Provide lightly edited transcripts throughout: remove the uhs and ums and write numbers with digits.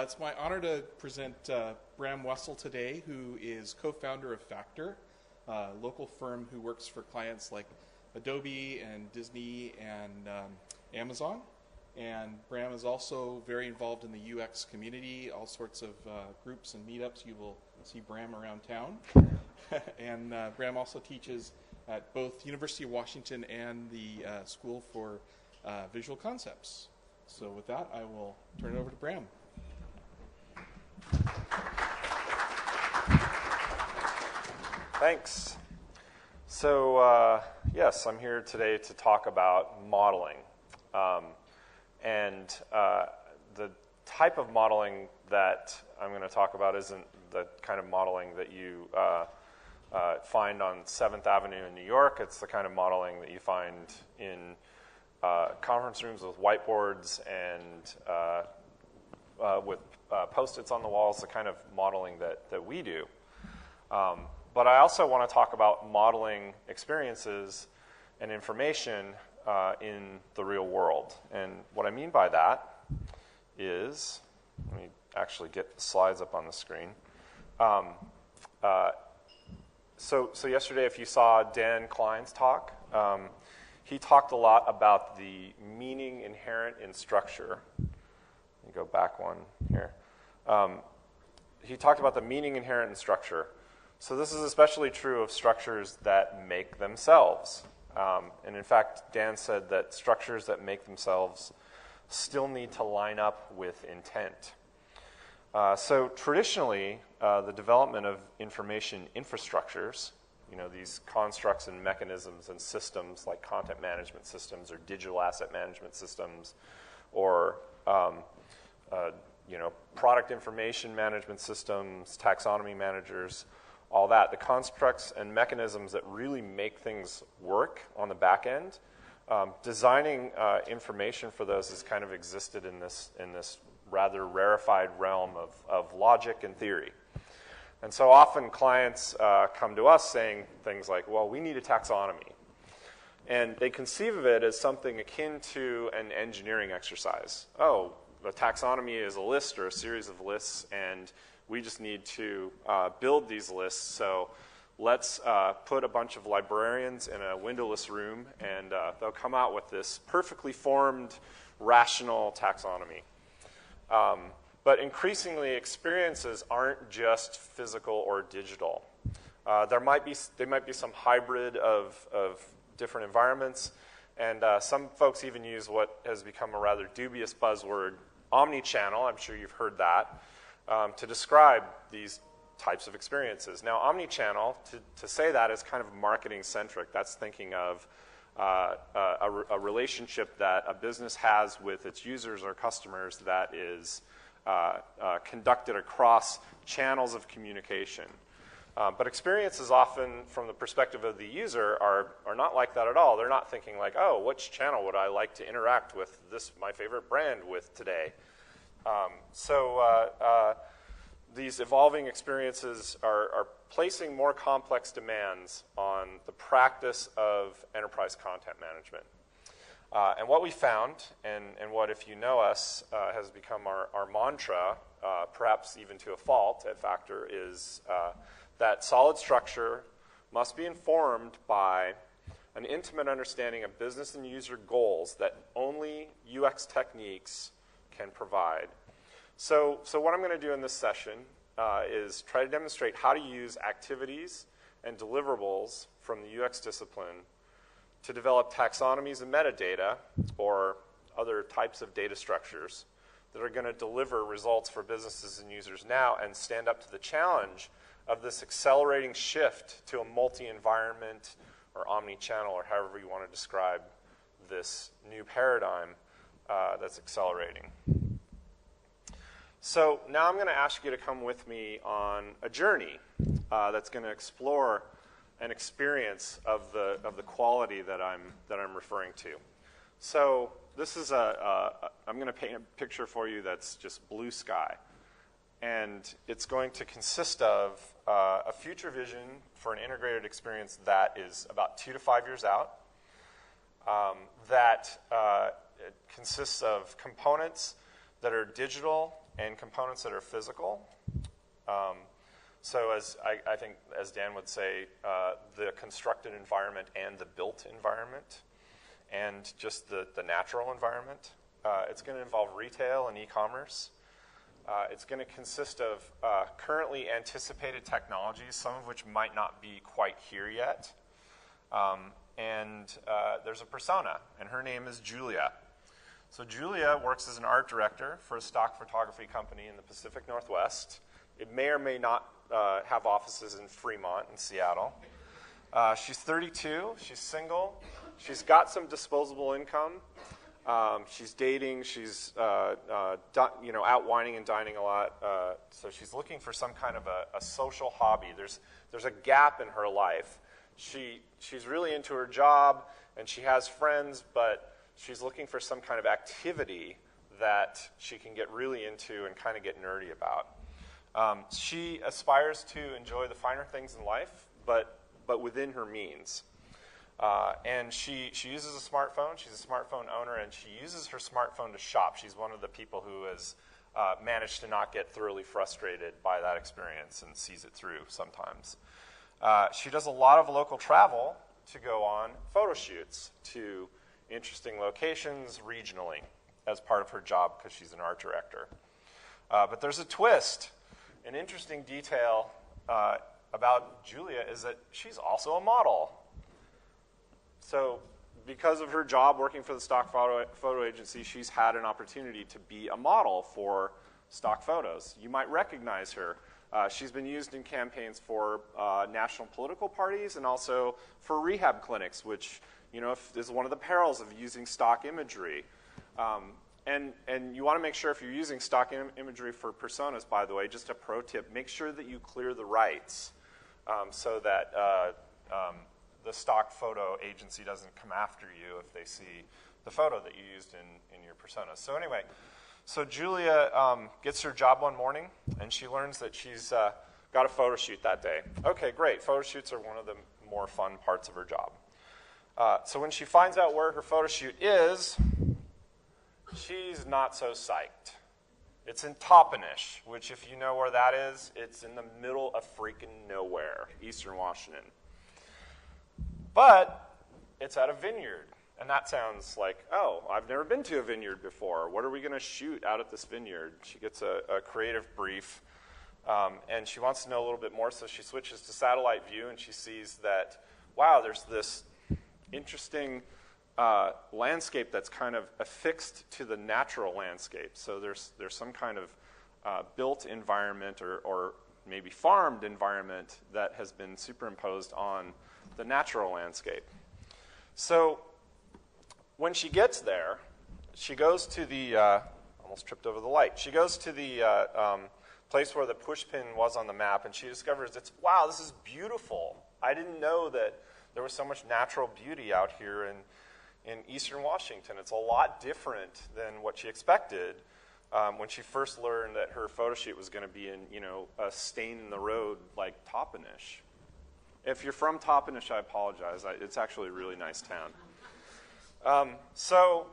It's my honor to present Bram Wessler today, who is co-founder of Factor, a local firm who works for clients like Adobe and Disney and Amazon. And Bram is also very involved in the UX community, all sorts of groups and meetups. You will see Bram around town. And Bram also teaches at both University of Washington and the School for Visual Concepts. So with that, I will turn it over to Bram. Thanks. So yes, I'm here today to talk about modeling. And the type of modeling that I'm going to talk about isn't the kind of modeling that you find on 7th Avenue in New York. It's the kind of modeling that you find in conference rooms with whiteboards and with Post-its on the walls, the kind of modeling that we do. But I also want to talk about modeling experiences and information in the real world. And what I mean by that is, let me actually get the slides up on the screen. So yesterday, if you saw Dan Klein's talk, he talked a lot about the meaning inherent in structure. Let me go back one here. He talked about the meaning inherent in structure. So this is especially true of structures that make themselves. And in fact, Dan said that structures that make themselves still need to line up with intent. So traditionally, the development of information infrastructures, these constructs and mechanisms and systems like content management systems or digital asset management systems or product information management systems, taxonomy managers, all that. The constructs and mechanisms that really make things work on the back end, designing information for those has kind of existed in this rather rarefied realm of logic and theory. And so often clients come to us saying things like, well, we need a taxonomy. And they conceive of it as something akin to an engineering exercise. Oh, the taxonomy is a list or a series of lists, and we just need to build these lists. So let's put a bunch of librarians in a windowless room, and they'll come out with this perfectly formed, rational taxonomy. But increasingly, experiences aren't just physical or digital. There might be some hybrid of different environments, and some folks even use what has become a rather dubious buzzword, omnichannel. I'm sure you've heard that. To describe these types of experiences. Now, omnichannel, to say that is kind of marketing-centric. That's thinking of a relationship that a business has with its users or customers that is conducted across channels of communication. But experiences often, from the perspective of the user, are not like that at all. They're not thinking like, oh, which channel would I like to interact with my favorite brand with today? These evolving experiences are placing more complex demands on the practice of enterprise content management. And what we found, and what, if you know us, has become our mantra, perhaps even to a fault at Factor, is that solid structure must be informed by an intimate understanding of business and user goals that only UX techniques can provide. So what I'm going to do in this session is try to demonstrate how to use activities and deliverables from the UX discipline to develop taxonomies and metadata, or other types of data structures that are going to deliver results for businesses and users now and stand up to the challenge of this accelerating shift to a multi-environment or omni-channel, or however you want to describe this new paradigm that's accelerating. So now I'm going to ask you to come with me on a journey that's going to explore an experience of the quality that I'm referring to. So this is I'm going to paint a picture for you that's just blue sky, and it's going to consist of a future vision for an integrated experience that is about 2 to 5 years out. That it consists of components that are digital and components that are physical. So as I think, as Dan would say, the constructed environment and the built environment, and just the natural environment. It's going to involve retail and e-commerce. It's going to consist of currently anticipated technologies, some of which might not be quite here yet. And there's a persona, and her name is Julia. So Julia works as an art director for a stock photography company in the Pacific Northwest. It may or may not have offices in Fremont and Seattle. She's 32. She's single. She's got some disposable income. She's dating. She's out whining and dining a lot. So she's looking for some kind of a social hobby. There's a gap in her life. She's really into her job, and she has friends, but she's looking for some kind of activity that she can get really into and kind of get nerdy about. She aspires to enjoy the finer things in life, but within her means. And she uses a smartphone. She's a smartphone owner, and she uses her smartphone to shop. She's one of the people who has managed to not get thoroughly frustrated by that experience and sees it through sometimes. She does a lot of local travel to go on photo shoots to interesting locations regionally as part of her job because she's an art director. But there's a twist. An interesting detail about Julia is that she's also a model. So because of her job working for the stock photo agency, she's had an opportunity to be a model for stock photos. You might recognize her. She's been used in campaigns for national political parties and also for rehab clinics, which is one of the perils of using stock imagery. And you want to make sure if you're using stock imagery for personas, by the way, just a pro tip, make sure that you clear the rights so that the stock photo agency doesn't come after you if they see the photo that you used in your persona. So anyway, so Julia gets her job one morning, and she learns that she's got a photo shoot that day. Okay, great. Photo shoots are one of the more fun parts of her job. So when she finds out where her photo shoot is, she's not so psyched. It's in Toppenish, which if you know where that is, it's in the middle of freaking nowhere, Eastern Washington. But it's at a vineyard. And that sounds like, oh, I've never been to a vineyard before. What are we going to shoot out at this vineyard? She gets a creative brief, and she wants to know a little bit more, so she switches to satellite view, and she sees that, wow, there's this interesting landscape that's kind of affixed to the natural landscape. So there's some kind of built environment or maybe farmed environment that has been superimposed on the natural landscape. So when she gets there, she goes to the, almost tripped over the light. She goes to the place where the pushpin was on the map, and she discovers wow, this is beautiful. I didn't know that there was so much natural beauty out here in Eastern Washington. It's a lot different than what she expected when she first learned that her photo shoot was going to be in, a stain in the road like Toppenish. If you're from Toppenish, I apologize. It's actually a really nice town. So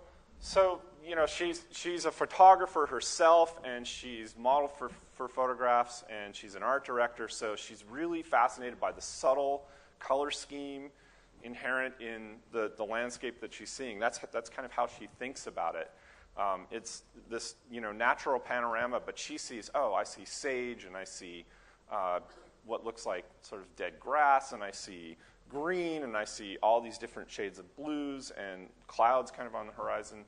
she's a photographer herself, and she's modeled for photographs, and she's an art director, so she's really fascinated by the subtle color scheme inherent in the landscape that she's seeing. That's kind of how she thinks about it. It's this natural panorama, but she sees, oh, I see sage, and I see what looks like sort of dead grass, and I see green, and I see all these different shades of blues and clouds kind of on the horizon.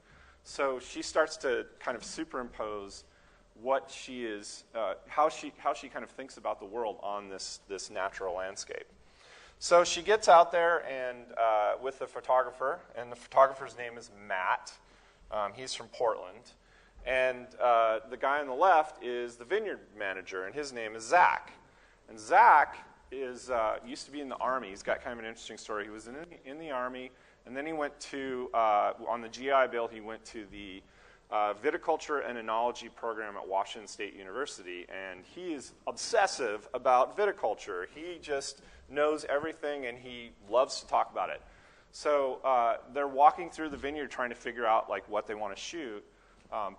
So she starts to kind of superimpose what she is, how she kind of thinks about the world on this natural landscape. So she gets out there and with the photographer, and the photographer's name is Matt. He's from Portland. And the guy on the left is the vineyard manager, and his name is Zach. And Zach used to be in the Army. He's got kind of an interesting story. He was in the Army, and then he went to, on the GI Bill, he went to the viticulture and enology program at Washington State University, and he is obsessive about viticulture. He just knows everything, and he loves to talk about it. So they're walking through the vineyard trying to figure out what they want to shoot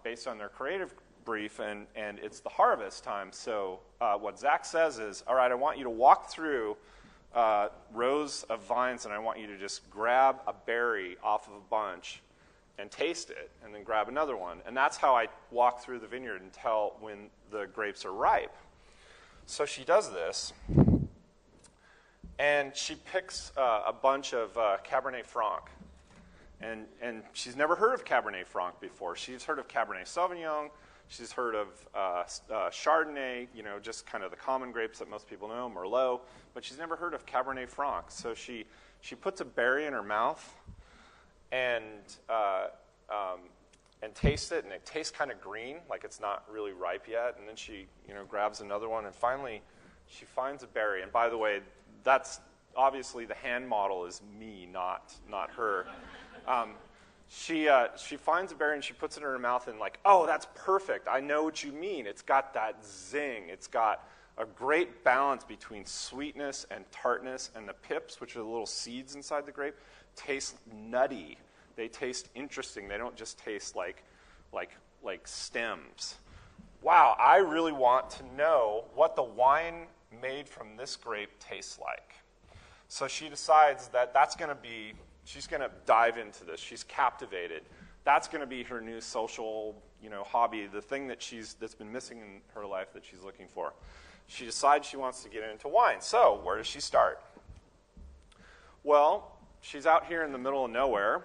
based on their creative brief, and it's the harvest time. So what Zach says is, all right, I want you to walk through rows of vines, and I want you to just grab a berry off of a bunch and taste it, and then grab another one. And that's how I walk through the vineyard and tell when the grapes are ripe. So she does this, and she picks a bunch of Cabernet Franc. And she's never heard of Cabernet Franc before. She's heard of Cabernet Sauvignon. She's heard of Chardonnay, just kind of the common grapes that most people know, Merlot. But she's never heard of Cabernet Franc. So she puts a berry in her mouth and tastes it, and it tastes kind of green, like it's not really ripe yet. And then she grabs another one, and finally she finds a berry. And by the way, that's obviously the hand model is me, not her. She finds a berry and she puts it in her mouth and like, oh, that's perfect. I know what you mean. It's got that zing. It's got a great balance between sweetness and tartness, and the pips, which are the little seeds inside the grape, taste nutty. They taste interesting. They don't just taste like stems. Wow, I really want to know what the wine made from this grape tastes like. So she decides that she's going to dive into this. She's captivated. That's going to be her new social, hobby, the thing that's been missing in her life that she's looking for. She decides she wants to get into wine. So where does she start? Well, she's out here in the middle of nowhere.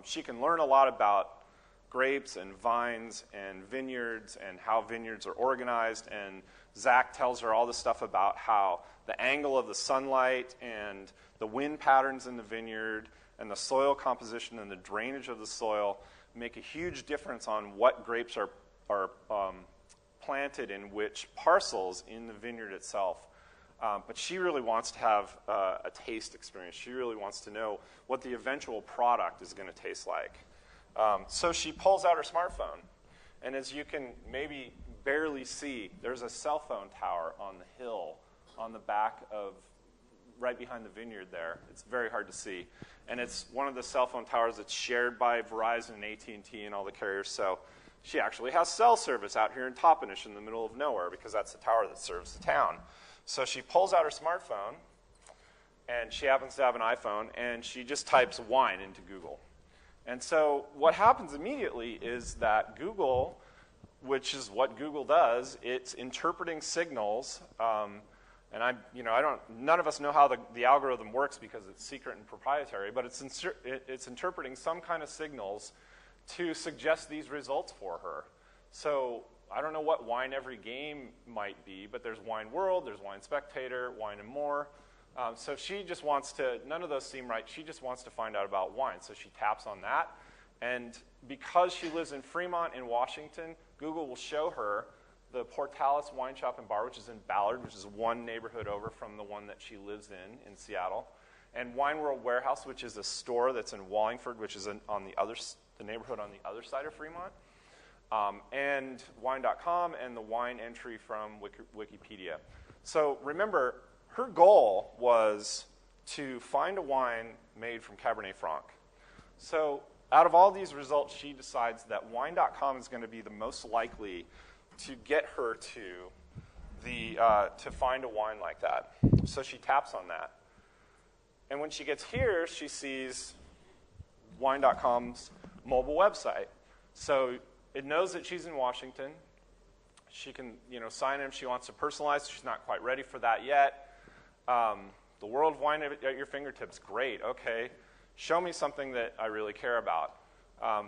She can learn a lot about grapes and vines and vineyards and how vineyards are organized. And Zach tells her all the stuff about how the angle of the sunlight and the wind patterns in the vineyard and the soil composition and the drainage of the soil make a huge difference on what grapes are planted in which parcels in the vineyard itself. But she really wants to have a taste experience. She really wants to know what the eventual product is going to taste like. So she pulls out her smartphone, and as you can maybe barely see, there's a cell phone tower on the hill on the back of, right behind the vineyard there. It's very hard to see. And it's one of the cell phone towers that's shared by Verizon and AT&T and all the carriers. So she actually has cell service out here in Toppenish in the middle of nowhere because that's the tower that serves the town. So she pulls out her smartphone, and she happens to have an iPhone, and she just types wine into Google. And so what happens immediately is that Google, which is what Google does, it's interpreting signals. And none of us know how the algorithm works because it's secret and proprietary, but it's interpreting some kind of signals to suggest these results for her. So I don't know what Wine Every Game might be, but there's Wine World, there's Wine Spectator, Wine and More. So she just wants to, none of those seem right, she just wants to find out about wine. So she taps on that, and because she lives in Fremont in Washington, Google will show her the Portales Wine Shop and Bar, which is in Ballard, which is one neighborhood over from the one that she lives in Seattle, and Wine World Warehouse, which is a store that's in Wallingford, which is on the neighborhood on the other side of Fremont, and Wine.com, and the wine entry from Wikipedia. So remember, her goal was to find a wine made from Cabernet Franc. So out of all these results, she decides that Wine.com is going to be the most likely to get her to find a wine like that. So she taps on that. And when she gets here, she sees Wine.com's mobile website. So it knows that she's in Washington. She can sign in if she wants to personalize. She's not quite ready for that yet. The world of wine at your fingertips, great, okay. Show me something that I really care about.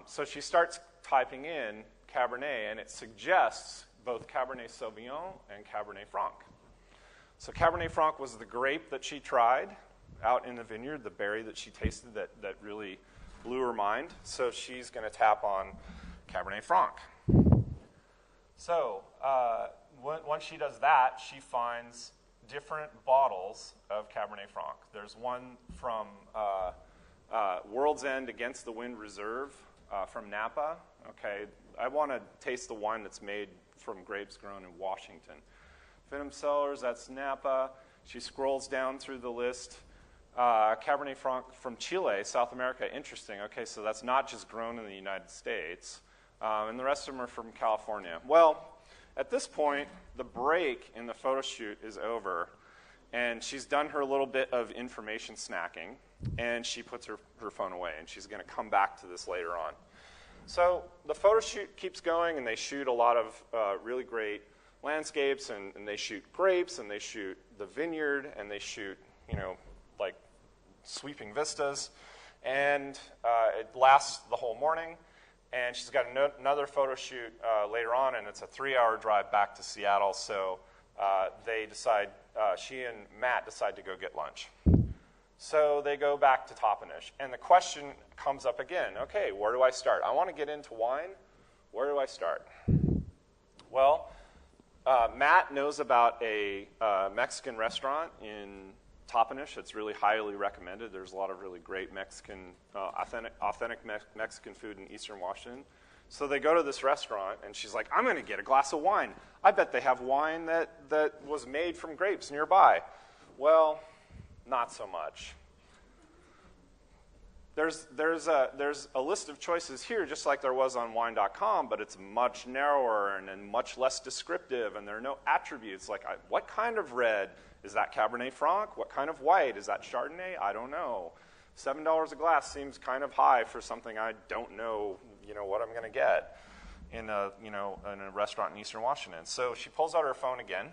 So she starts typing in Cabernet, and it suggests both Cabernet Sauvignon and Cabernet Franc. So Cabernet Franc was the grape that she tried out in the vineyard, the berry that she tasted that really blew her mind. So she's going to tap on Cabernet Franc. So once she does that, she finds different bottles of Cabernet Franc. There's one from World's End Against the Wind Reserve from Napa. Okay, I want to taste the wine that's made from grapes grown in Washington. Finham Cellars, that's Napa. She scrolls down through the list. Cabernet Franc from Chile, South America, interesting. Okay, so that's not just grown in the United States. and the rest of them are from California. Well, at this point, the break in the photo shoot is over, and she's done her little bit of information snacking, and she puts her phone away, and she's going to come back to this later on. So the photo shoot keeps going, and they shoot a lot of really great landscapes, and they shoot grapes, and they shoot the vineyard, and they shoot, like sweeping vistas, and it lasts the whole morning. And she's got another photo shoot later on, and it's a 3-hour drive back to Seattle. So she and Matt decide to go get lunch. So they go back to Toppenish, and the question comes up again. Okay, where do I start? I want to get into wine. Where do I start? Well, Matt knows about a Mexican restaurant in Toppenish. It's really highly recommended. There's a lot of really great Mexican, authentic Mexican food in Eastern Washington. So they go to this restaurant, and she's like, I'm going to get a glass of wine. I bet they have wine that was made from grapes nearby. Well, not so much. There's a list of choices here, just like there was on wine.com, but it's much narrower and much less descriptive, and there are no attributes like what kind of red? Is that Cabernet Franc? What kind of white? Is that Chardonnay? I don't know. $7 a glass seems kind of high for something I don't know, what I'm going to get in a restaurant in Eastern Washington. So she pulls out her phone again,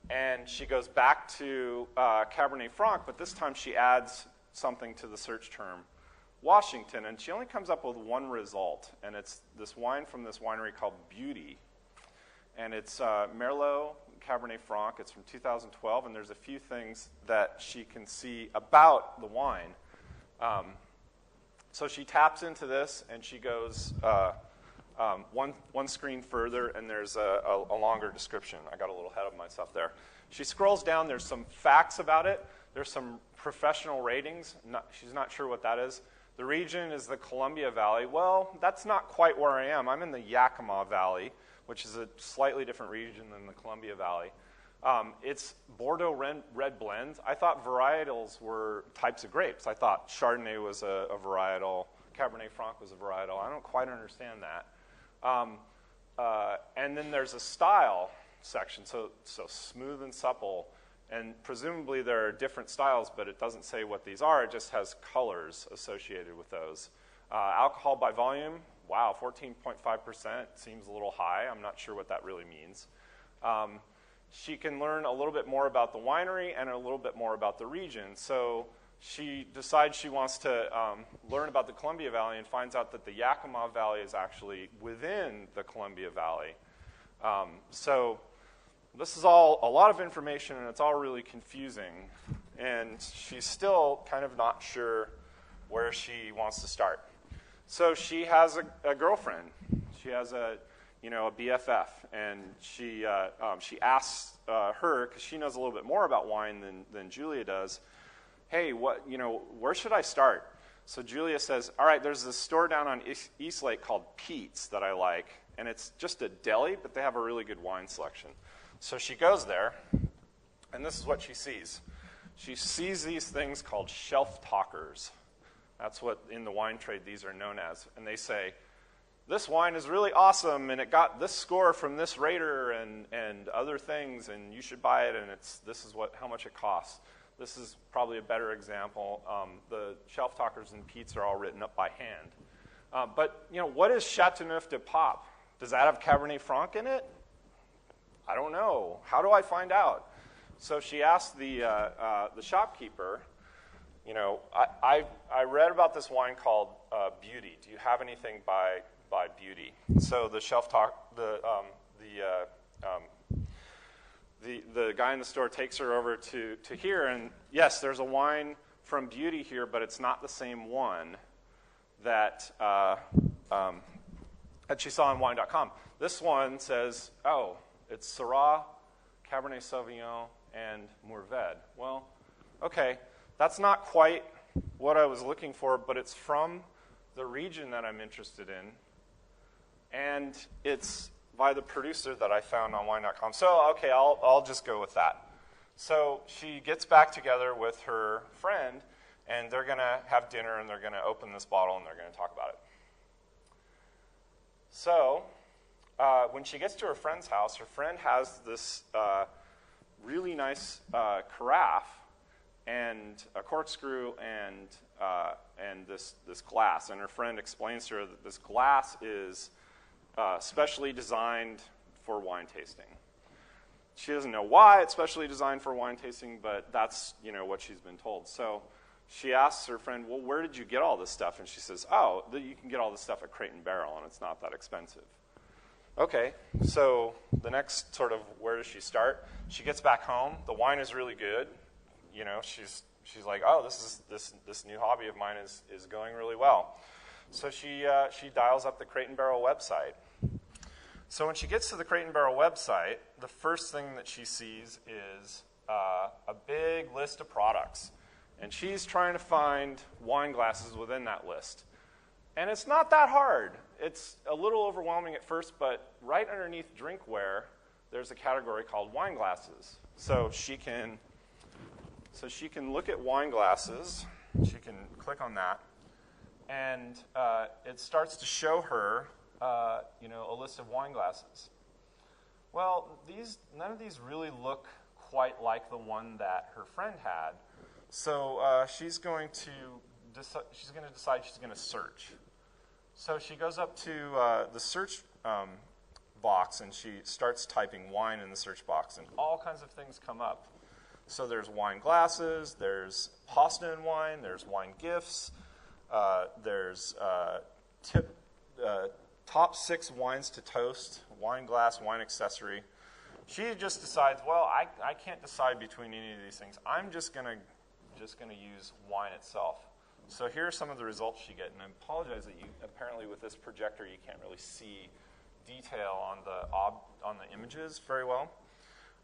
and she goes back to Cabernet Franc, but this time she adds something to the search term Washington, and she only comes up with one result, and it's this wine from this winery called Beauty, and it's Merlot Cabernet Franc. It's from 2012, and there's a few things that she can see about the wine. So she taps into this, and she goes one screen further, and there's a longer description. I got a little ahead of myself there. She scrolls down. There's some facts about it. There's some professional ratings. She's not sure what that is. The region is the Columbia Valley. Well, that's not quite where I am. I'm in the Yakima Valley, which is a slightly different region than the Columbia Valley. It's Bordeaux red blends. I thought varietals were types of grapes. I thought Chardonnay was a varietal, Cabernet Franc was a varietal. I don't quite understand that. And then there's a style section, so smooth and supple. And presumably there are different styles, but it doesn't say what these are. It just has colors associated with those. Alcohol by volume, wow, 14.5% seems a little high. I'm not sure what that really means. She can learn a little bit more about the winery and a little bit more about the region. So she decides she wants to learn about the Columbia Valley and finds out that the Yakima Valley is actually within the Columbia Valley. So this is all a lot of information, and it's all really confusing. And she's still kind of not sure where she wants to start. So she has a girlfriend. She has a BFF, and she asks her, because she knows a little bit more about wine than Julia does, hey, where should I start? So Julia says, all right, there's this store down on East Lake called Pete's that I like, and it's just a deli, but they have a really good wine selection. So she goes there, and this is what she sees. She sees these things called shelf talkers. That's what in the wine trade these are known as. And they say, this wine is really awesome, and it got this score from this rater and other things, and you should buy it, and this is how much it costs. This is probably a better example. The shelf talkers in Pete's are all written up by hand. But what is Chateauneuf de Pape? Does that have Cabernet Franc in it? I don't know. How do I find out? So she asked the shopkeeper, I read about this wine called Beauty. Do you have anything by Beauty? So the the guy in the store takes her over to here, and yes, there's a wine from Beauty here, but it's not the same one that she saw on wine.com. This one says, it's Syrah, Cabernet Sauvignon, and Mourvedre. Well, okay, that's not quite what I was looking for, but it's from the region that I'm interested in, and it's by the producer that I found on wine.com. So, okay, I'll just go with that. So she gets back together with her friend, and they're going to have dinner, and they're going to open this bottle, and they're going to talk about it. So when she gets to her friend's house, her friend has this really nice carafe and a corkscrew and this glass. And her friend explains to her that this glass is specially designed for wine tasting. She doesn't know why it's specially designed for wine tasting, but that's what she's been told. So she asks her friend, well, where did you get all this stuff? And she says, oh, you can get all this stuff at Crate & Barrel, and it's not that expensive. Okay, so the next sort of, where does she start? She gets back home. The wine is really good. She's like, oh, this new hobby of mine is going really well. So she dials up the Crate & Barrel website. So when she gets to the Crate & Barrel website, the first thing that she sees is a big list of products. And she's trying to find wine glasses within that list. And it's not that hard. It's a little overwhelming at first, but right underneath drinkware, there's a category called wine glasses. So she can look at wine glasses. She can click on that. And it starts to show her a list of wine glasses. Well, none of these really look quite like the one that her friend had. So she's going to decide she's going to search. So she goes up to the search box and she starts typing wine in the search box, and all kinds of things come up. So there's wine glasses, there's pasta and wine, there's wine gifts, there's top 6 wines to toast, wine glass, wine accessory. She just decides, well, I can't decide between any of these things. I'm just gonna use wine itself. So here are some of the results she gets, and I apologize that apparently with this projector you can't really see detail on the images very well.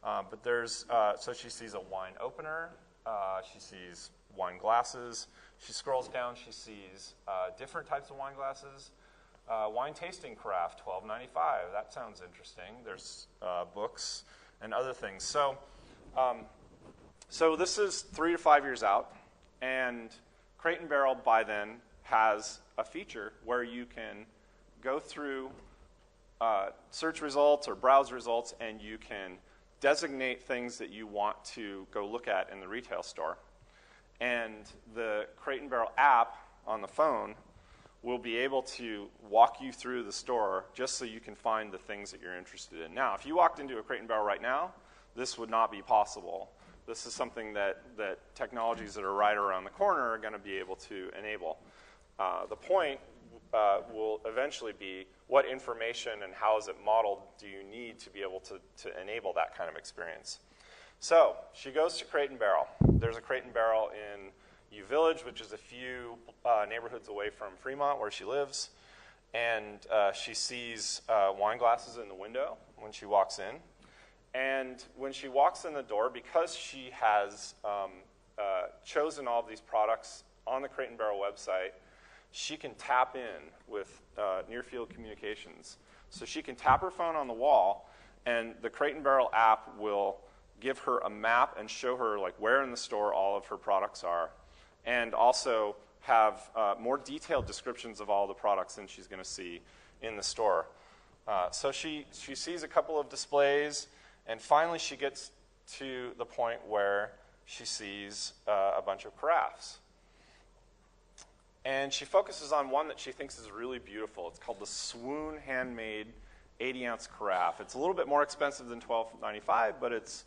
But there's so she sees a wine opener, she sees wine glasses. She scrolls down, she sees different types of wine glasses. Wine tasting craft, $12.95. That sounds interesting. There's books and other things. So this is 3 to 5 years out, and Crate & Barrel by then has a feature where you can go through search results or browse results, and you can designate things that you want to go look at in the retail store. And the Crate & Barrel app on the phone will be able to walk you through the store just so you can find the things that you're interested in. Now, if you walked into a Crate & Barrel right now, this would not be possible. This is something that technologies that are right around the corner are going to be able to enable. The point will eventually be, what information and how is it modeled do you need to be able to enable that kind of experience? So she goes to Crate & Barrel. There's a Crate & Barrel in U Village, which is a few neighborhoods away from Fremont, where she lives. And she sees wine glasses in the window when she walks in. And when she walks in the door, because she has chosen all of these products on the Crate & Barrel website, she can tap in with near-field communications. So she can tap her phone on the wall, and the Crate & Barrel app will give her a map and show her where in the store all of her products are, and also have more detailed descriptions of all the products than she's going to see in the store. So she sees a couple of displays, and finally she gets to the point where she sees a bunch of carafes. And she focuses on one that she thinks is really beautiful. It's called the Swoon Handmade 80-ounce carafe. It's a little bit more expensive than $12.95, but it's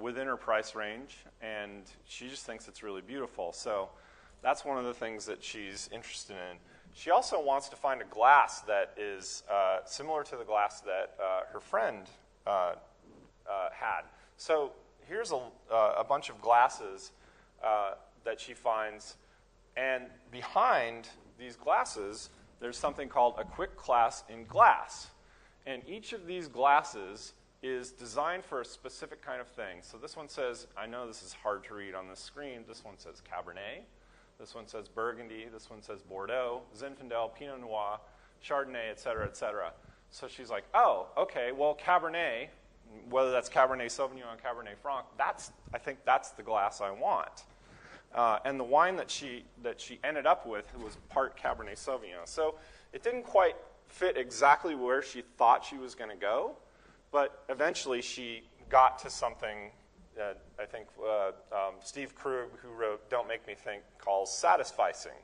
within her price range, and she just thinks it's really beautiful. So that's one of the things that she's interested in. She also wants to find a glass that is similar to the glass that her friend had. So here's a bunch of glasses that she finds, and behind these glasses, there's something called a quick class in glass. And each of these glasses is designed for a specific kind of thing. So this one says, I know this is hard to read on the screen, this one says Cabernet, this one says Burgundy, this one says Bordeaux, Zinfandel, Pinot Noir, Chardonnay, et cetera, et cetera. So she's like, oh, okay, well, Cabernet, whether that's Cabernet Sauvignon or Cabernet Franc, I think that's the glass I want. And the wine that she ended up with was part Cabernet Sauvignon. So it didn't quite fit exactly where she thought she was going to go, but eventually she got to something that I think Steve Krug, who wrote Don't Make Me Think, calls satisficing.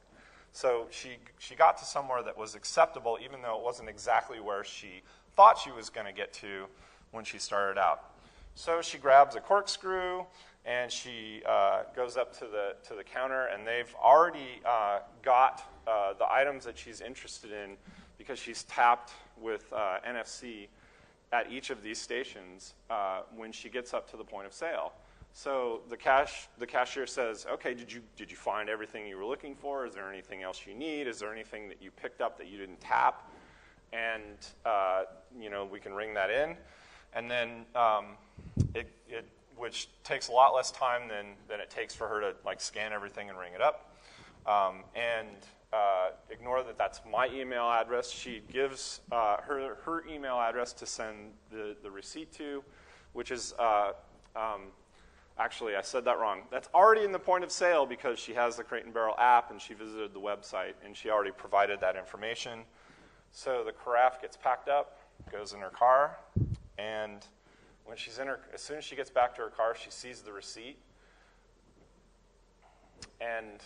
So she got to somewhere that was acceptable, even though it wasn't exactly where she thought she was going to get to when she started out. So she grabs a corkscrew, and she goes up to the counter, and they've already got the items that she's interested in because she's tapped with NFC at each of these stations when she gets up to the point of sale. So the cashier says, okay, did you find everything you were looking for? Is there anything else you need? Is there anything that you picked up that you didn't tap? And we can ring that in. And then which takes a lot less time than it takes for her to scan everything and ring it up. Ignore that that's my email address. She gives her email address to send the receipt to, which is, actually I said that wrong. That's already in the point of sale because she has the Crate & Barrel app and she visited the website and she already provided that information. So the carafe gets packed up, goes in her car, and when as soon as she gets back to her car, she sees the receipt, and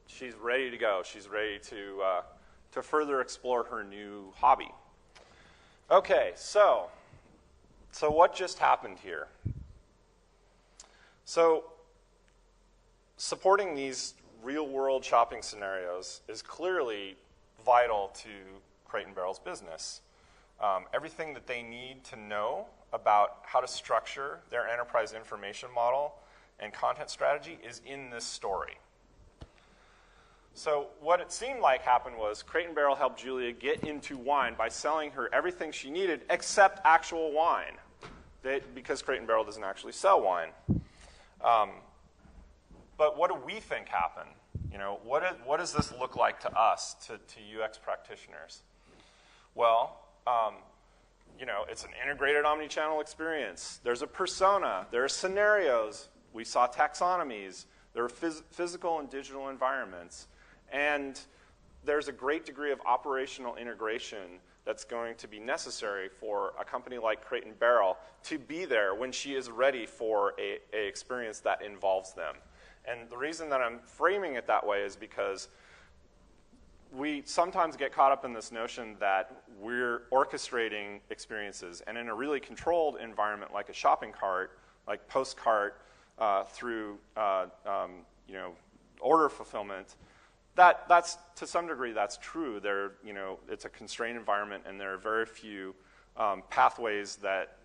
she's ready to go. She's ready to further explore her new hobby. Okay, so what just happened here? So supporting these real-world shopping scenarios is clearly vital to Crate & Barrel's business. Everything that they need to know about how to structure their enterprise information model and content strategy is in this story. So what it seemed like happened was Crate & Barrel helped Julia get into wine by selling her everything she needed except actual wine, because Crate & Barrel doesn't actually sell wine. But what do we think happened? What does this look like to us, to UX practitioners? Well, it's an integrated omni-channel experience. There's a persona. There are scenarios. We saw taxonomies. There are physical and digital environments. And there's a great degree of operational integration that's going to be necessary for a company like Crate & Barrel to be there when she is ready for a experience that involves them. And the reason that I'm framing it that way is because we sometimes get caught up in this notion that we're orchestrating experiences, and in a really controlled environment like a shopping cart, like post-cart through order fulfillment, that's to some degree that's true. It's a constrained environment, and there are very few pathways that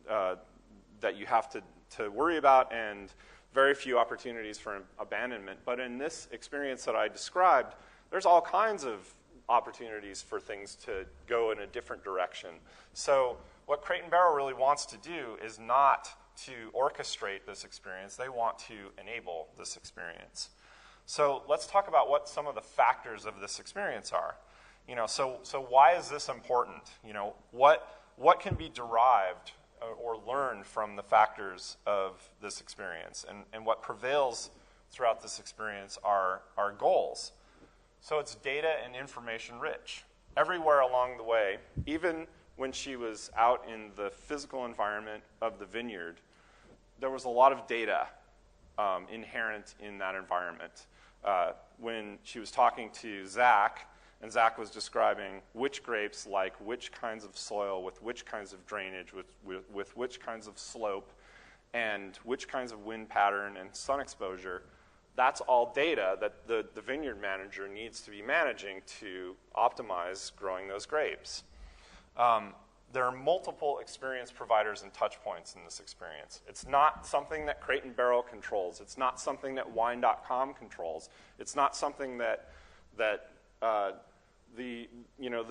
you have to worry about, and very few opportunities for abandonment. But in this experience that I described, there's all kinds of opportunities for things to go in a different direction. So what Crate & Barrel really wants to do is not to orchestrate this experience. They want to enable this experience. So let's talk about what some of the factors of this experience are. So why is this important? What can be derived or learned from the factors of this experience? And what prevails throughout this experience are goals. So it's data and information rich. Everywhere along the way, even when she was out in the physical environment of the vineyard, there was a lot of data inherent in that environment. When she was talking to Zach, and Zach was describing which grapes like which kinds of soil with which kinds of drainage, with which kinds of slope, and which kinds of wind pattern and sun exposure, that's all data that the vineyard manager needs to be managing to optimize growing those grapes. There are multiple experience providers and touch points in this experience. It's not something that Crate & Barrel controls. It's not something that wine.com controls. It's not something that the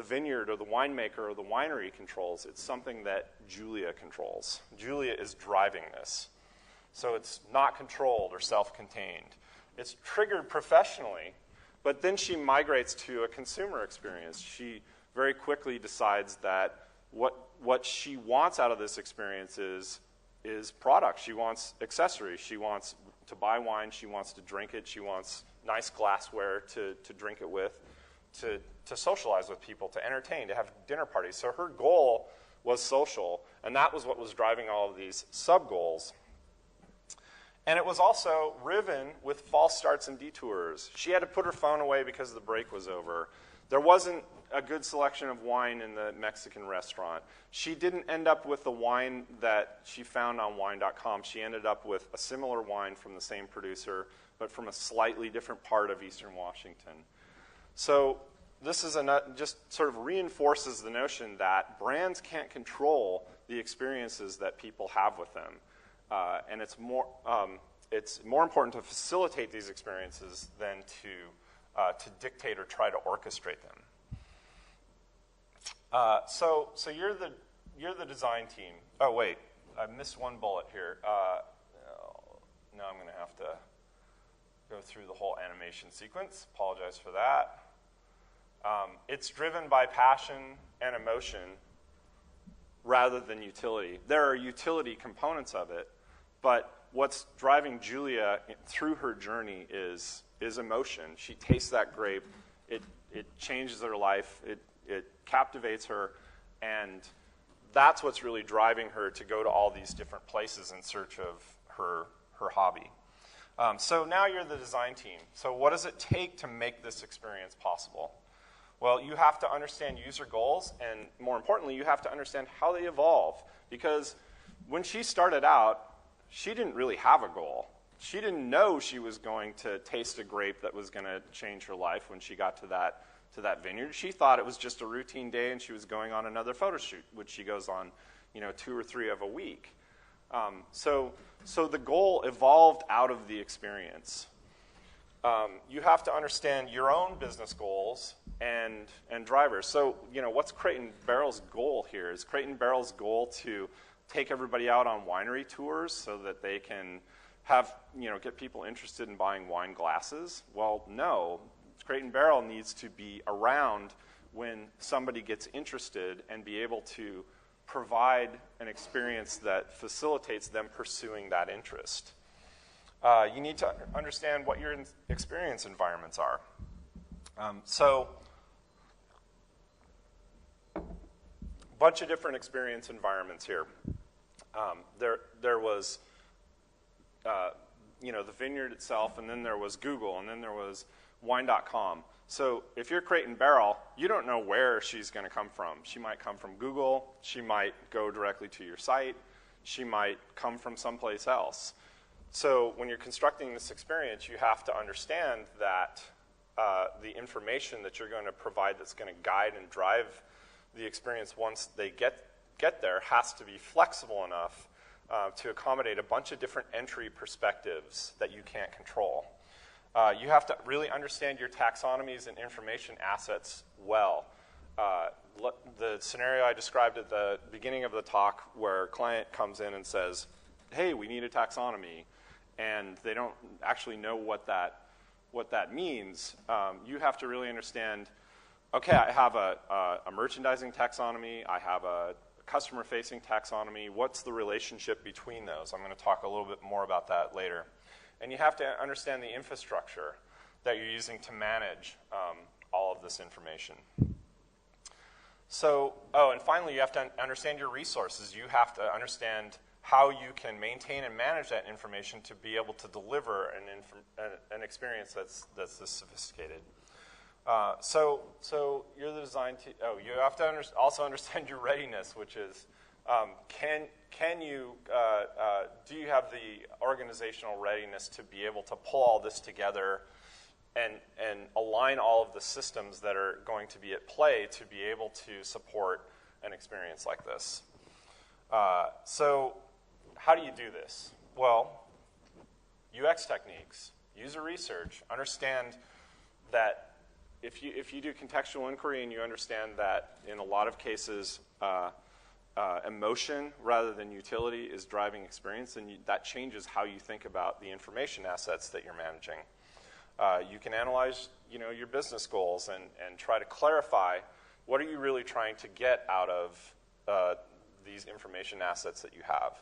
vineyard or the winemaker or the winery controls. It's something that Julia controls. Julia is driving this. So it's not controlled or self-contained. It's triggered professionally, but then she migrates to a consumer experience. She very quickly decides that what she wants out of this experience is product. She wants accessories. She wants to buy wine. She wants to drink it. She wants nice glassware to drink it with. to socialize with people, to entertain, to have dinner parties. So her goal was social, and that was what was driving all of these sub-goals. And it was also riven with false starts and detours. She had to put her phone away because the break was over. There wasn't a good selection of wine in the Mexican restaurant. She didn't end up with the wine that she found on wine.com. She ended up with a similar wine from the same producer, but from a slightly different part of Eastern Washington. So this is just sort of reinforces the notion that brands can't control the experiences that people have with them. And it's more important to facilitate these experiences than to dictate or try to orchestrate them. So you're the design team. Oh wait, I missed one bullet here. Now I'm going to have to go through the whole animation sequence. Apologize for that. It's driven by passion and emotion rather than utility. There are utility components of it, but what's driving Julia through her journey is emotion. She tastes that grape. It changes her life. It captivates her, and that's what's really driving her to go to all these different places in search of her hobby. So now you're the design team. So what does it take to make this experience possible? Well, you have to understand user goals, and more importantly, you have to understand how they evolve. Because when she started out, she didn't really have a goal. She didn't know she was going to taste a grape that was going to change her life when she got to that vineyard. She thought it was just a routine day, and she was going on another photo shoot, which she goes on, 2 or 3 of a week. So the goal evolved out of the experience. You have to understand your own business goals and drivers. So, what's Crate and Barrel's goal here? Is Crate and Barrel's goal to take everybody out on winery tours so that they can have, get people interested in buying wine glasses? Well, no. Crate and Barrel needs to be around when somebody gets interested and be able to provide an experience that facilitates them pursuing that interest. You need to understand what your experience environments are. So, a bunch of different experience environments here. There was, the vineyard itself, and then there was Google, and then there was wine.com. So if you're Crate and Barrel, you don't know where she's going to come from. She might come from Google. She might go directly to your site. She might come from someplace else. So when you're constructing this experience, you have to understand that the information that you're going to provide that's going to guide and drive the experience once they get there has to be flexible enough to accommodate a bunch of different entry perspectives that you can't control. You have to really understand your taxonomies and information assets well. The scenario I described at the beginning of the talk where a client comes in and says, hey, we need a taxonomy, and they don't actually know what that means, you have to really understand, okay, I have a merchandising taxonomy, I have a customer-facing taxonomy, what's the relationship between those? I'm going to talk a little bit more about that later. And you have to understand the infrastructure that you're using to manage all of this information. So, and finally, you have to understand your resources. You have to understand how you can maintain and manage that information to be able to deliver an experience that's this sophisticated. So you're the design team. Oh, you have to also understand your readiness, which is can you do you have the organizational readiness to be able to pull all this together and align all of the systems that are going to be at play to be able to support an experience like this? So how do you do this? Well, UX techniques, user research, understand that if you do contextual inquiry and you understand that in a lot of cases emotion rather than utility is driving experience, then that changes how you think about the information assets that you're managing. You can analyze your business goals and try to clarify what are you really trying to get out of these information assets that you have.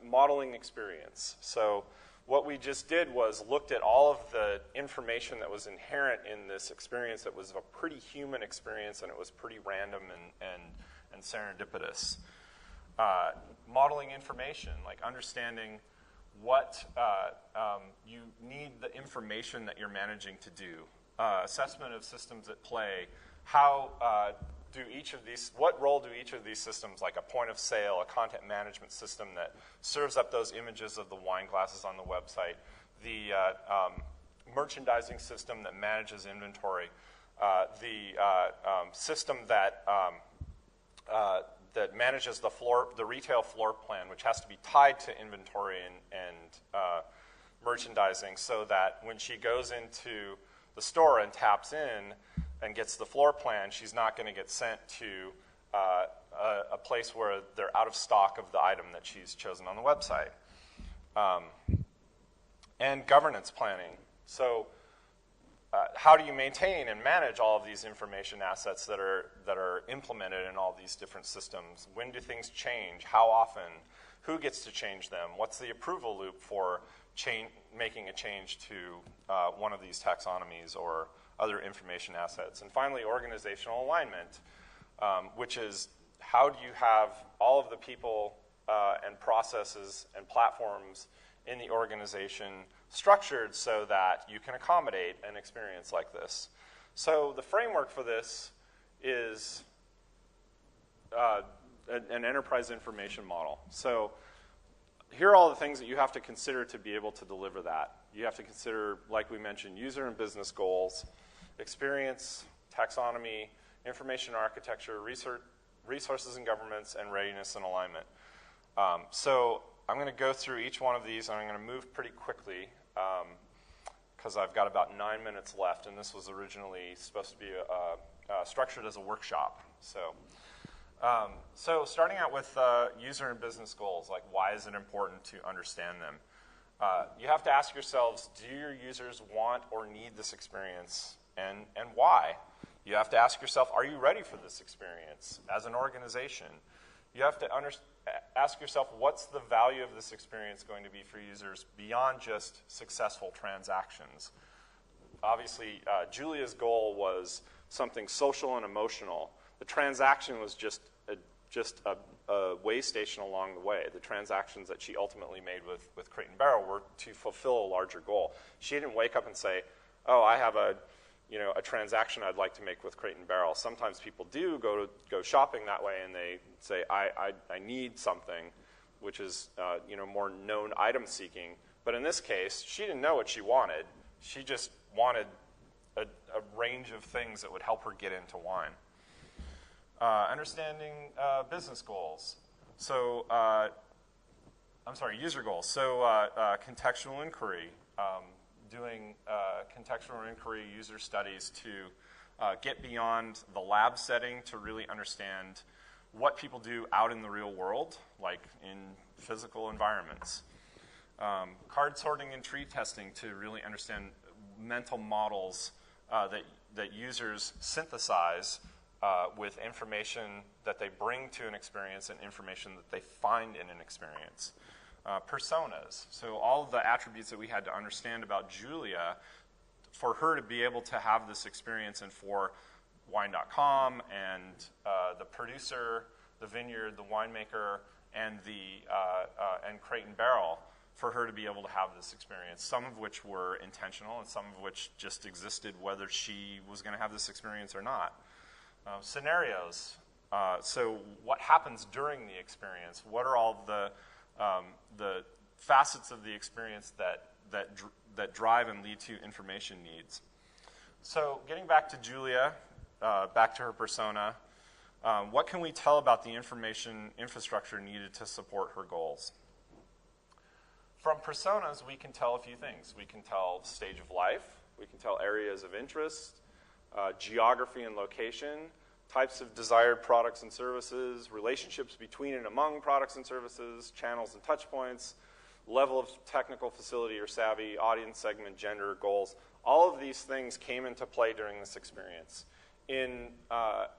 Modeling experience. So what we just did was looked at all of the information that was inherent in this experience that was a pretty human experience, and it was pretty random and serendipitous. Modeling information, like understanding what you need the information that you're managing to do. Assessment of systems at play. How what role do each of these systems, like a point of sale, a content management system that serves up those images of the wine glasses on the website, the merchandising system that manages inventory, the system that that manages the retail floor plan, which has to be tied to inventory and merchandising, so that when she goes into the store and taps in and gets the floor plan, she's not going to get sent to a place where they're out of stock of the item that she's chosen on the website. And governance planning. So how do you maintain and manage all of these information assets that are implemented in all these different systems? When do things change? How often? Who gets to change them? What's the approval loop for making a change to one of these taxonomies or other information assets? And finally, organizational alignment, which is how do you have all of the people and processes and platforms in the organization structured so that you can accommodate an experience like this. So the framework for this is an enterprise information model. So here are all the things that you have to consider to be able to deliver that. You have to consider, like we mentioned, user and business goals, experience, taxonomy, information architecture, resources and governments, and readiness and alignment. So I'm going to go through each one of these, and I'm going to move pretty quickly because I've got about 9 minutes left, and this was originally supposed to be structured as a workshop. So starting out with user and business goals, like why is it important to understand them? You have to ask yourselves, do your users want or need this experience, and why? You have to ask yourself, are you ready for this experience as an organization? You have to ask yourself, what's the value of this experience going to be for users beyond just successful transactions? Obviously, Julia's goal was something social and emotional. The transaction was just a way station along the way. The transactions that she ultimately made with Crate and Barrel were to fulfill a larger goal. She didn't wake up and say, oh, I have a transaction I'd like to make with Crate and Barrel. Sometimes people do go shopping that way, and they say, I need something, which is more known item seeking. But in this case, she didn't know what she wanted. She just wanted a range of things that would help her get into wine. Understanding business goals. So, user goals. So, contextual inquiry. Doing contextual inquiry user studies to get beyond the lab setting to really understand what people do out in the real world, like in physical environments. Card sorting and tree testing to really understand mental models that users synthesize with information that they bring to an experience and information that they find in an experience. Personas. So all of the attributes that we had to understand about Julia for her to be able to have this experience, and for wine.com and the producer, the vineyard, the winemaker, and and Crate and Barrel, for her to be able to have this experience, some of which were intentional and some of which just existed whether she was going to have this experience or not. Scenarios. So what happens during the experience? What are all the facets of the experience that drive and lead to information needs? So getting back to Julia, back to her persona, what can we tell about the information infrastructure needed to support her goals? From personas, we can tell a few things. We can tell stage of life. We can tell areas of interest, geography and location, types of desired products and services, relationships between and among products and services, channels and touch points, level of technical facility or savvy, audience segment, gender, goals. All of these things came into play during this experience. In the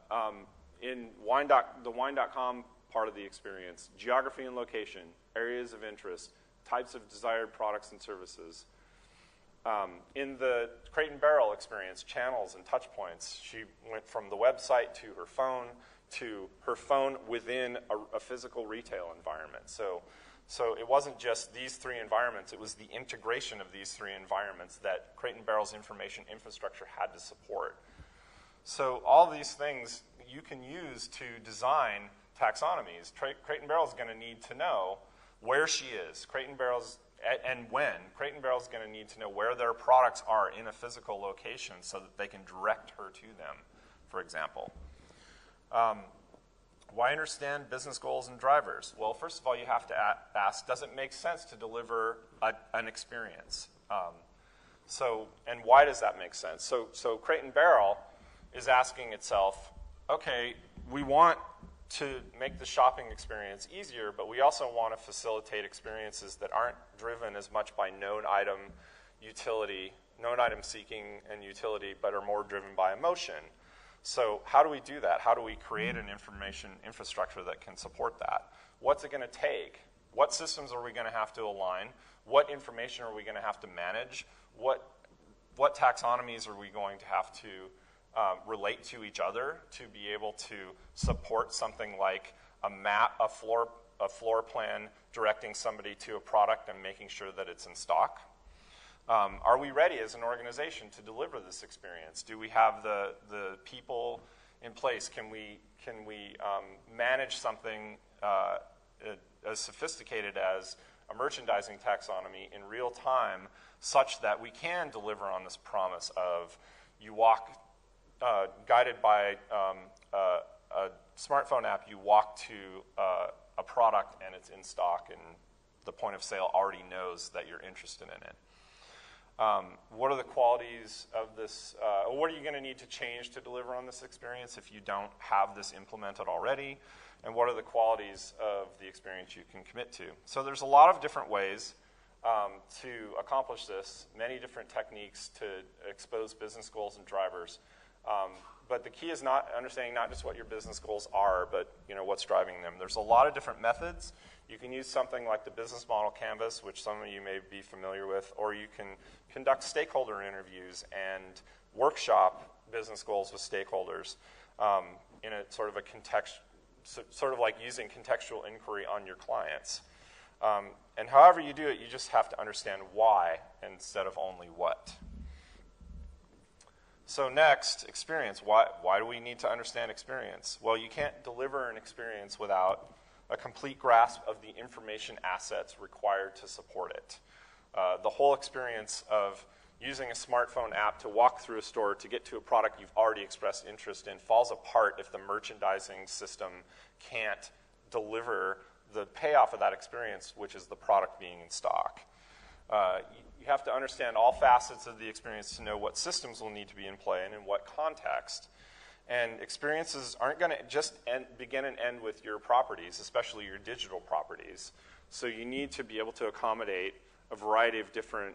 wine.com part of the experience, geography and location, areas of interest, types of desired products and services. In the Crate and Barrel experience, channels and touch points, she went from the website to her phone within a physical retail environment. So it wasn't just these three environments, it was the integration of these three environments that Crate and Barrel's information infrastructure had to support. So all these things you can use to design taxonomies. Crate and Barrel is going to need to know where she is. Crate and Barrel's and when. Crate and Barrel is going to need to know where their products are in a physical location so that they can direct her to them, for example. Why understand business goals and drivers? Well, first of all, you have to ask, does it make sense to deliver an experience? And why does that make sense? So Crate and Barrel is asking itself, okay, we want to make the shopping experience easier, but we also want to facilitate experiences that aren't driven as much by known item seeking and utility, but are more driven by emotion. So how do we do that? How do we create an information infrastructure that can support that? What's it going to take? What systems are we going to have to align? What information are we going to have to manage? What taxonomies are we going to have to relate to each other to be able to support something like a map, a floor plan directing somebody to a product and making sure that it's in stock? Are we ready as an organization to deliver this experience? Do we have the people in place? Can we manage something as sophisticated as a merchandising taxonomy in real time such that we can deliver on this promise of you walk, guided by a smartphone app, you walk to a product and it's in stock and the point of sale already knows that you're interested in it. What are the qualities of this? What are you going to need to change to deliver on this experience if you don't have this implemented already? And what are the qualities of the experience you can commit to? So there's a lot of different ways to accomplish this, many different techniques to expose business goals and drivers. But the key is understanding not just what your business goals are, but what's driving them. There's a lot of different methods. You can use something like the business model canvas, which some of you may be familiar with, or you can conduct stakeholder interviews and workshop business goals with stakeholders in a sort of sort of like using contextual inquiry on your clients. And however you do it, you just have to understand why instead of only what. So next, experience. Why do we need to understand experience? Well, you can't deliver an experience without a complete grasp of the information assets required to support it. The whole experience of using a smartphone app to walk through a store to get to a product you've already expressed interest in falls apart if the merchandising system can't deliver the payoff of that experience, which is the product being in stock. You have to understand all facets of the experience to know what systems will need to be in play and in what context. And experiences aren't going to just begin and end with your properties, especially your digital properties. So you need to be able to accommodate a variety of different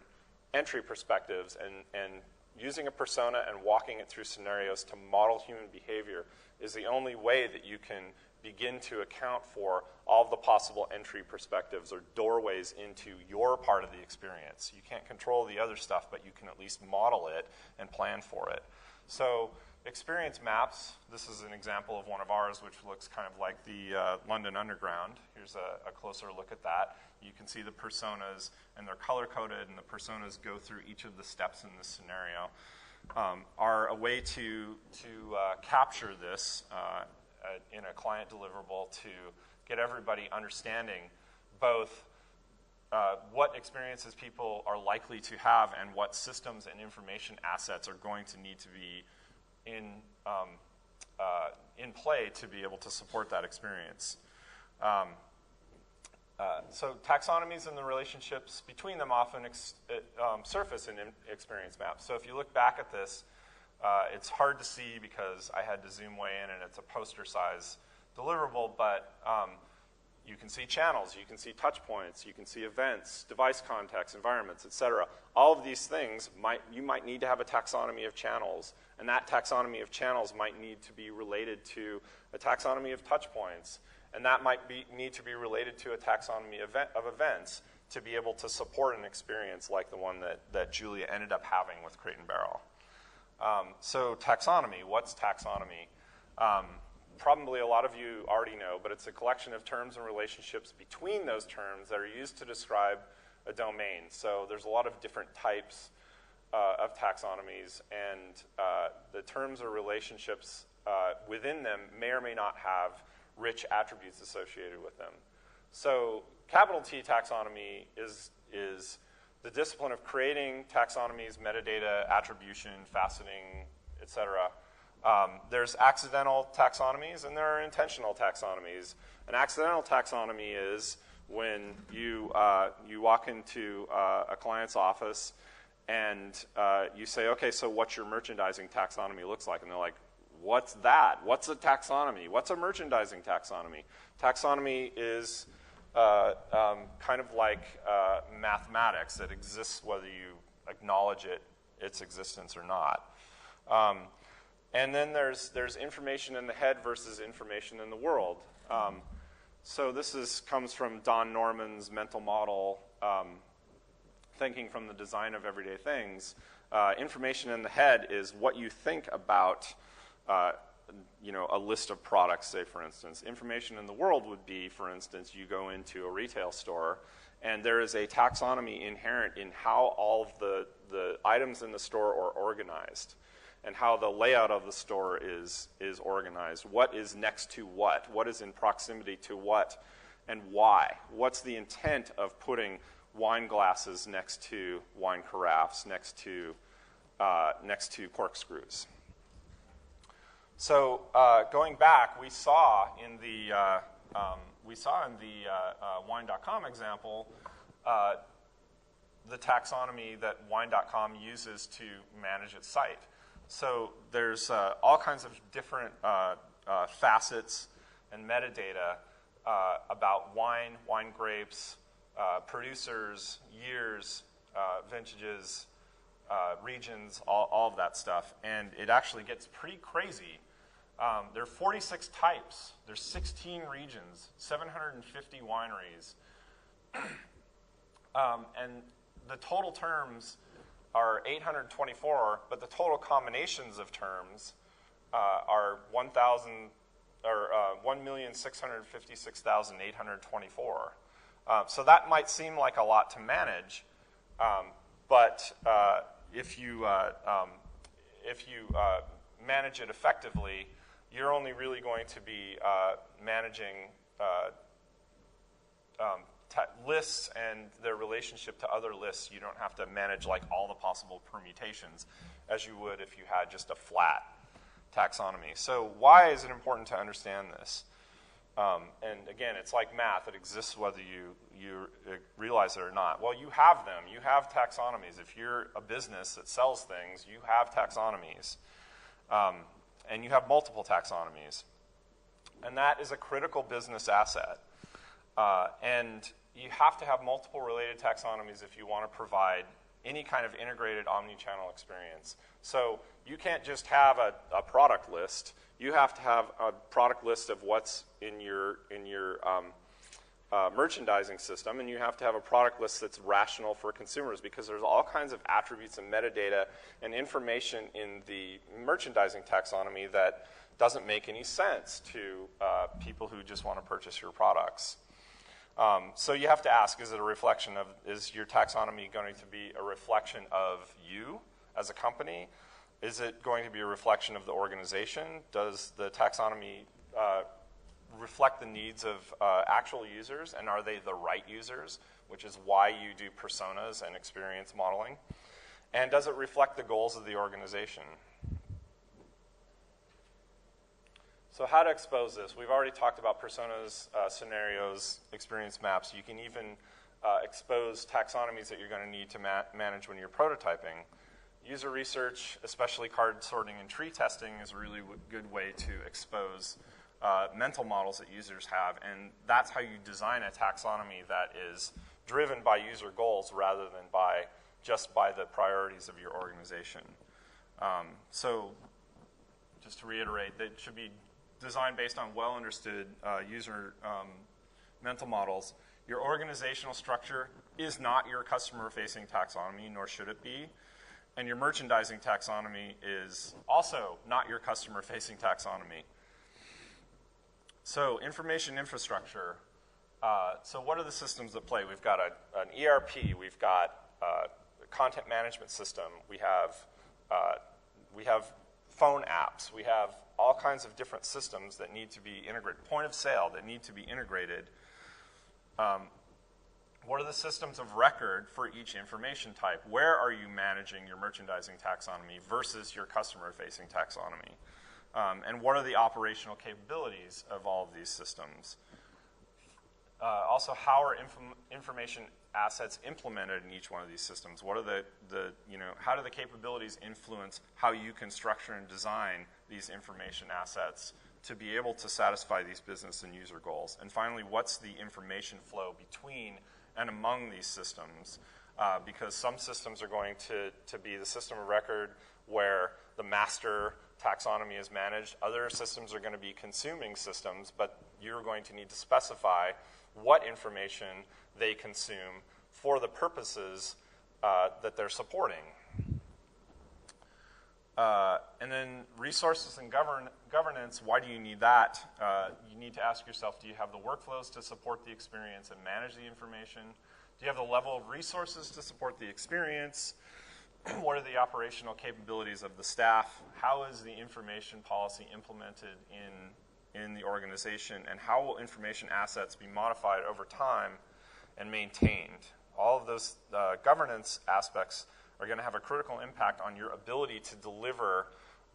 entry perspectives, and using a persona and walking it through scenarios to model human behavior is the only way that you can begin to account for all of the possible entry perspectives or doorways into your part of the experience. You can't control the other stuff, but you can at least model it and plan for it. So experience maps, this is an example of one of ours, which looks kind of like the London Underground. Here's a closer look at that. You can see the personas, and they're color-coded, and the personas go through each of the steps in this scenario. Are a way to capture this in a client deliverable to get everybody understanding both what experiences people are likely to have and what systems and information assets are going to need to be in play to be able to support that experience. So taxonomies and the relationships between them often surface in experience maps. So if you look back at this, it's hard to see because I had to zoom way in and it's a poster size deliverable, but you can see channels, you can see touch points, you can see events, device contexts, environments, etc. All of these things, you might need to have a taxonomy of channels, and that taxonomy of channels might need to be related to a taxonomy of touch points, and that might need to be related to a taxonomy of events to be able to support an experience like the one that Julia ended up having with Crate and Barrel. So taxonomy, what's taxonomy? Probably a lot of you already know, but it's a collection of terms and relationships between those terms that are used to describe a domain. So there's a lot of different types of taxonomies, and the terms or relationships within them may or may not have rich attributes associated with them. So capital T taxonomy is the discipline of creating taxonomies, metadata, attribution, faceting, etc. There's accidental taxonomies and there are intentional taxonomies. An accidental taxonomy is when you walk into a client's office and you say, okay, so what's your merchandising taxonomy looks like? And they're like, what's that? What's a taxonomy? What's a merchandising taxonomy? Taxonomy is kind of like mathematics that exists whether you acknowledge its existence or not. And then there's information in the head versus information in the world. So this comes from Don Norman's mental model, thinking from the design of everyday things. Information in the head is what you think about a list of products, say, for instance. Information in the world would be, for instance, you go into a retail store, and there is a taxonomy inherent in how all of the items in the store are organized, and how the layout of the store is organized. What is next to what? What is in proximity to what, and why? What's the intent of putting wine glasses next to wine carafes, next to corkscrews? So going back, we saw in the wine.com example the taxonomy that wine.com uses to manage its site. So there's all kinds of different facets and metadata about wine, wine grapes, producers, years, vintages, regions, all of that stuff. And it actually gets pretty crazy. There are 46 types. There's 16 regions, 750 wineries. And the total terms are 824, but the total combinations of terms are 1,656,824. So that might seem like a lot to manage, but if you manage it effectively, you're only really going to be managing lists and their relationship to other lists. You don't have to manage like all the possible permutations as you would if you had just a flat taxonomy. So why is it important to understand this? And again, it's like math. It exists whether you realize it or not. Well, you have them. You have taxonomies. If you're a business that sells things, you have taxonomies. And you have multiple taxonomies. And that is a critical business asset. And you have to have multiple related taxonomies if you want to provide any kind of integrated omni-channel experience. So you can't just have a product list. You have to have a product list of what's in your merchandising system, and you have to have a product list that's rational for consumers, because there's all kinds of attributes and metadata and information in the merchandising taxonomy that doesn't make any sense to people who just want to purchase your products. So you have to ask, is your taxonomy going to be a reflection of you as a company? Is it going to be a reflection of the organization? Does the taxonomy reflect the needs of actual users, and are they the right users, which is why you do personas and experience modeling? And does it reflect the goals of the organization? So how to expose this? We've already talked about personas, scenarios, experience maps. You can even expose taxonomies that you're going to need to manage when you're prototyping. User research, especially card sorting and tree testing, is a really good way to expose mental models that users have, and that's how you design a taxonomy that is driven by user goals rather than just by the priorities of your organization. So just to reiterate, that should be designed based on well-understood user mental models. Your organizational structure is not your customer-facing taxonomy, nor should it be. And your merchandising taxonomy is also not your customer-facing taxonomy. So information infrastructure. So what are the systems that play? We've got an ERP. We've got a content management system. We have phone apps. We have all kinds of different systems that need to be integrated. Point of sale that need to be integrated. What are the systems of record for each information type? Where are you managing your merchandising taxonomy versus your customer-facing taxonomy? And what are the operational capabilities of all of these systems? Also, how are information assets implemented in each one of these systems? What are how do the capabilities influence how you can structure and design these information assets to be able to satisfy these business and user goals? And finally, what's the information flow between and among these systems? Because some systems are going to be the system of record where the master taxonomy is managed. Other systems are going to be consuming systems, but you're going to need to specify what information they consume for the purposes that they're supporting. And then resources and governance, why do you need that? You need to ask yourself, do you have the workflows to support the experience and manage the information? Do you have the level of resources to support the experience? What are the operational capabilities of the staff? How is the information policy implemented in the organization? And how will information assets be modified over time and maintained? All of those governance aspects are going to have a critical impact on your ability to deliver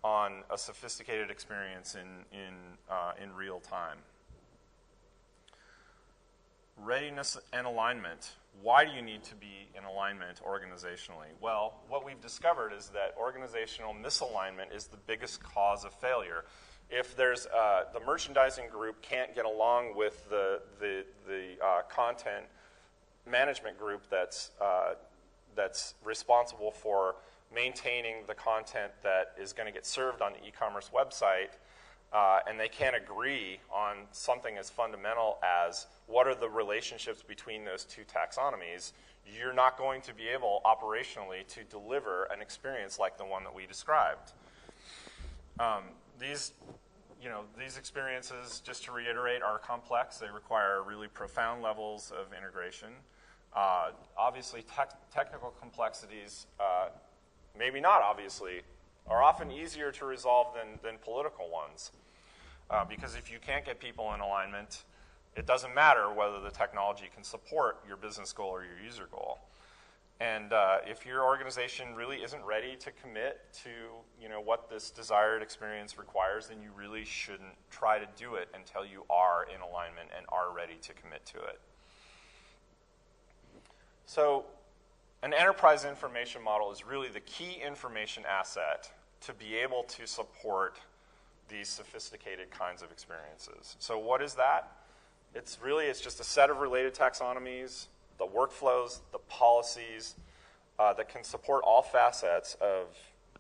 on a sophisticated experience in real time. Readiness and alignment. Why do you need to be in alignment organizationally? Well, what we've discovered is that organizational misalignment is the biggest cause of failure. If there's the merchandising group can't get along with the content management group that's responsible for maintaining the content that is going to get served on the e-commerce website, and they can't agree on something as fundamental as what are the relationships between those two taxonomies, you're not going to be able operationally to deliver an experience like the one that we described. These experiences, just to reiterate, are complex. They require really profound levels of integration. Obviously, technical complexities, maybe not obviously, are often easier to resolve than political ones. Because if you can't get people in alignment, it doesn't matter whether the technology can support your business goal or your user goal. And if your organization really isn't ready to commit to what this desired experience requires, then you really shouldn't try to do it until you are in alignment and are ready to commit to it. So an enterprise information model is really the key information asset to be able to support these sophisticated kinds of experiences. So what is that? It's just a set of related taxonomies, the workflows, the policies that can support all facets of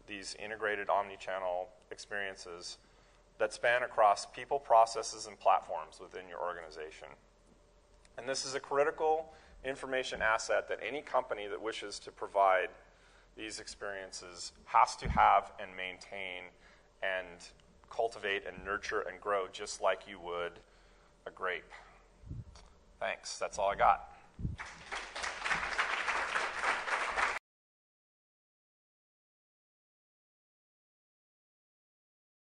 these integrated omni-channel experiences that span across people, processes, and platforms within your organization. And this is a critical information asset that any company that wishes to provide these experiences has to have and maintain and cultivate and nurture and grow just like you would a grape. Thanks. That's all I got.